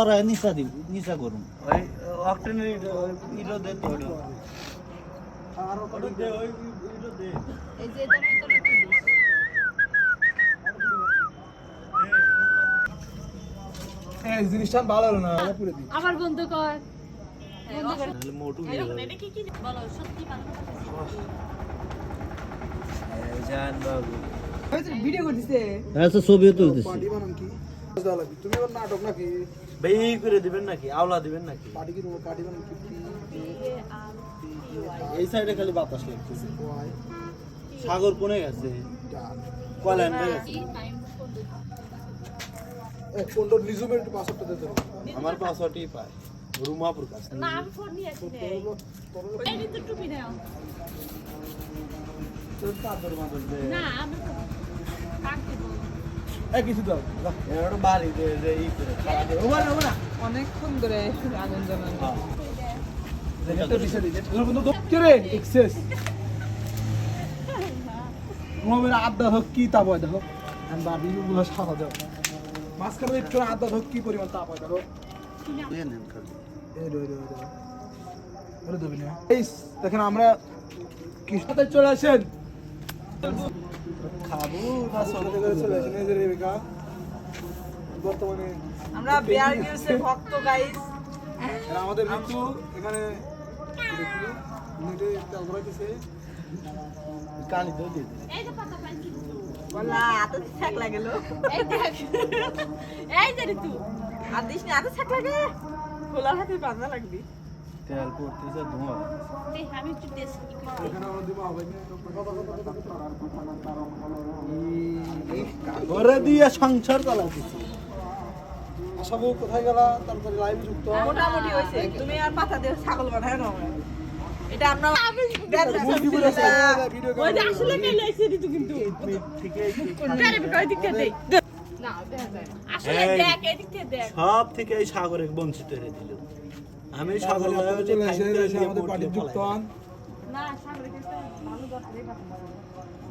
আর নিচা দিব নিচা করুন ওই অক্টেনের ইলো দে তো আর ওটা দে ওই ইলো দে এই যে এটা এই জিনিসটা ভালো হলো না পুরো দিন আবার বন্ধ কর বন্ধ কর তাহলে মোটু নিয়ে যাবে এটা কি বলো সত্যি ভালো জান বাবু ভিডিও করতেছে আচ্ছা ছবিও তুলতেছি পার্টি বানান কি মজা লাগবে তুমি ওর নাটক নাকি বেই করে দিবেন নাকি আওলা দিবেন নাকি পার্টি কি পার্টি বানান কি এই সাইডে খালি বাতাস লাগতেছে সাগর কোনে গেছে কল্যাণে গেছে এক পন্ডর লিজুমের পাসওয়ার্ডটা দে দাও আমার পাসওয়ার্ডই পায় রুমাপুর কাছে না আমি ফোন নিয়ে আসি রে এই তো টুপি নাও তোর পাদর মাদর দে না আমি তো কাট দেব এই কিছু দাও এর বাড়ি দে যে ই করে খাওয়া দে ওবা অনেকক্ষণ ধরে আগুন জ্বালানো একটা বিষয় দিতে তোর বন্ধু তো কে রে এক্সেস মোমের আড্ডা হোক কি তাপ হয় দেখো আমি ভাবি গুলো সাদা দাও মাঝখানে একটু আড্ডা হোক কি পরিমাণ তাপ হয় দেখো এই রই রই রই ওরে দেবি না এই দেখেন আমরা কৃষ্ণতে চলে আসেন খাবো না চলে করে চলে আসেন এই যে রেবেকা বর্তমানে আমরা বিয়ার গিলসের ভক্ত গাইস আর আমাদের ঋতু এখানে নেটে তেল ভরাইতেছে কালি তো দিয়ে এই যে পাতা পান কি বলা এত ছ্যাক লাগেল এই দেখ এই যে তুই আর দিস না এত ছ্যাক লাগে খোলার হাতে বাঁধা লাগবি তেল পড়তেছে ধোঁয়া এই আমি একটু টেস্ট করি এখানে আমরা দিব হবে ঘরে দিয়ে সংসার চালাতেছি আশাবু কোথায় গেলা তারপরে লাইভ যুক্ত মোটামুটি হয়েছে তুমি আর পাতা দিয়ে ছাগল বানায় না এটা আমরা মুরগি বলে ভিডিও ওই যে আসলে মেলে আইছে তুই কিন্তু থেকে আরে কই দিক থেকে দেই না আসলে দেখ এই দিক থেকে দেখ সব থেকে এই সাগরে বঞ্চিত করে দিল আমি সাগর চলে এসে আমাদের পার্টি যুক্ত হন না সাগরে কিন্তু ভালো দরকারই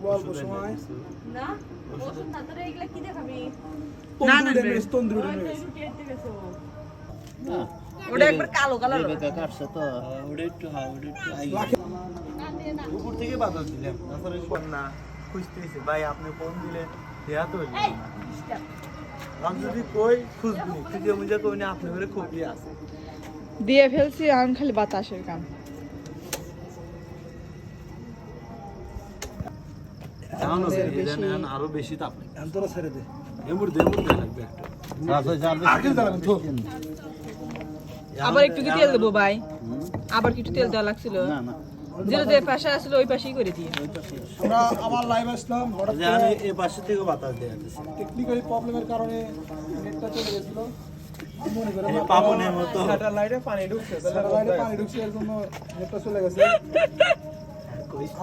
অল্প সময় না ওষুধ না তোরা এগুলা কি দেখাবি তন্দুরি ওই ড্যামেজ রুটি আনতে গেছো ওটা একবার কালো কালার বেকা কাটছে তো ওটা একটু আই না দে না উপর থেকে বাতাস দিলাম তারপরে কোন না খুঁজতেছে ভাই আপনি ফোন দিলে দেয়া তো হইলো এই না। আমি যদি কই খুঁজবি তুই মুজে কই না আপনি ঘরে খুবই আছে দিয়ে ফেলছি আর খালি বাতাসের কাম জানো জানেন আরো বেশি তাপ লাগে আন্তরা ছেড়ে দে এমুর লাগবে একটা আগে দাঁড়াবেন তো আবার একটু কি তেল দেবো ভাই আবার কিছু তেল দেওয়া লাগছিল না না যেটা যে পাশে আসলে ওই পাশেই করে দিয়ে আমরা আবার লাইভ আসলাম হঠাৎ যে আমি এই পাশে থেকে বাতাস দেয়া দিছি টেকনিক্যালি প্রবলেমের কারণে নেটটা চলে গেছিল মনে করে এই পাবনের মতো স্যাটেলাইটে পানি ঢুকছে এর জন্য নেটটা চলে গেছে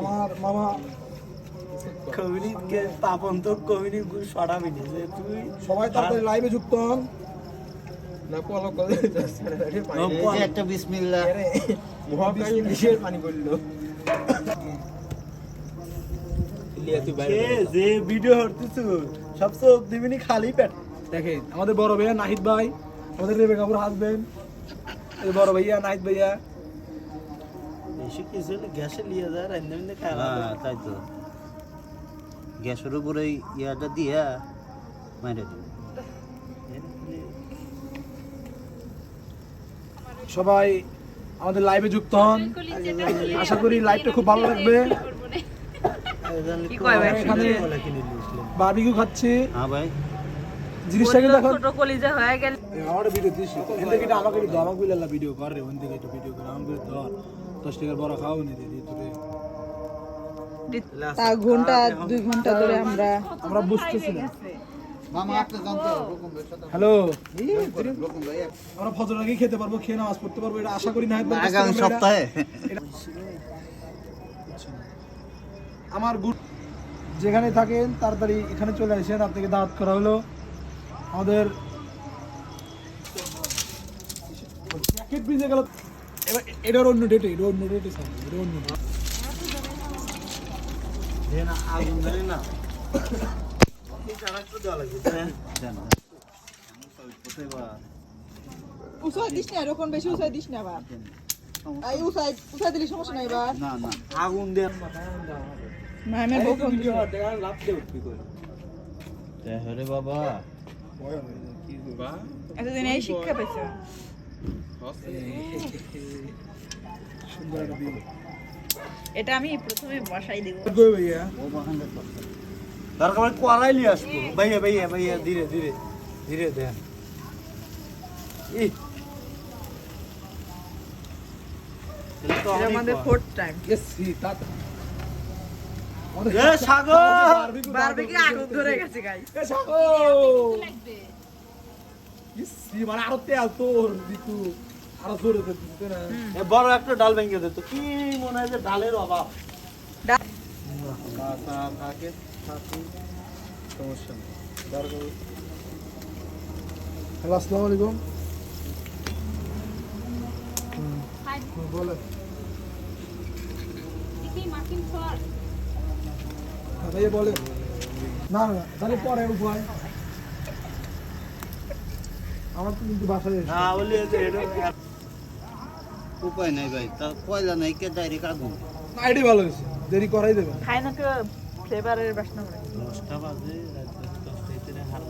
আমার মামা কমিউনিটি কে পাপন তো কমিউনিটি গুলো সরাবি নি যে তুই সবাই তাড়াতাড়ি লাইভে যুক্ত হন এই যে একটা বিসমিল্লাহ পানি পড়লো যে ভিডিও হরতেছ সব চোখ দিবিনি খালি পেট দেখেন আমাদের বড় ভাইয়া নাহিদ ভাই আমাদের রেবেকাপুর হাসবেন এই বড় ভাইয়া নাহিদ ভাইয়া বেশি কিছু গ্যাসে লিয়ে যায় রান্না বান্না খাওয়া তাই তো গ্যাসের উপরে ইয়াটা দিয়া মাইরে দেব সবাই আমাদের লাইভে যুক্ত হন আশা করি লাইভটা খুব ভালো লাগবে কি কয় ভাই? এখানে বারবিকিউ খাচ্ছি হ্যাঁ ভাই জিনিসটা কিন্তু এখন ছোট কলিজা হয়ে গেল আমার ভিডিও দিস এখান থেকে এটা আমাকে দিও আমাকে বলে ভিডিও কর রে ওখান থেকে একটু ভিডিও করে আমাকে ধর 10 টাকার বড় খাও নি দিদি তোরে তা ঘন্টা 2 ঘন্টা ধরে আমরা বুঝতেছি না মামা আপনি জানতো হ্যালো আমরা ফজর আগে খেতে পারবো খেয়ে নামাজ পড়তে পারবো এটা আশা করি না আগামী সপ্তাহে আমার গুড যেখানে থাকেন তাড়াতাড়ি এখানে চলে আসেন আপনাকে দাওয়াত করা হলো আমাদের প্যাকেট ভিজে গেল এবার এটার অন্য ডেটে এটা অন্য ডেটে এটা অন্য না আগুন ধরে না এই চারা একটু দেওয়া লাগবে জানো কোথায় বা উসাই দিস না এরকম বেশি উসাই দিস না আবার এই উসাই দিলে সমস্যা নাই এবার না না আগুন দিয়ে মায়ের বউ ফোন দিছে লাভ দে উঠবি করে রে বাবা এতদিন এই শিক্ষা পেয়েছে সুন্দর একটা দিন এটা আমি প্রথমে বসাই দেব কই ভাইয়া ও বাহান্ডা দরকার পড়লে কোয়ালাই নিয়ে আসবো ভাইয়া ভাইয়া ভাইয়া ধীরে ধীরে ধীরে দেন ই এটা তো এটা আমাদের ফোর্থ টাইম গেছি তাত এ সাগর বারবিকিউ আগুন ধরে গেছে গাইস এ সাগর লাগবে গেছি মানে আরো তেল তোর দিতু আরো জোরে দিতে না এ বড় একটা ডাল ভেঙে দে তো কি মনে হয় যে ডালের অভাব ডাল- কাকা কাকে কাকু সমস্যা নেই দরকার হ্যালো আসসালামু আলাইকুম খাই বলে দেখি মাখিন সর ভাইয়া বলে না না তাহলে পরে উপায় আমার তো কিন্তু বাসায় না বলি যে এটা উপায় নাই ভাই তা কয়লা নাই কে ডাইরেক্ট আগুন আইডি ভালো হয়েছে দেরি করাই দেবে খাই না তো ফ্লেভারের বাসনা করে 10টা বাজে রাত 10টা হার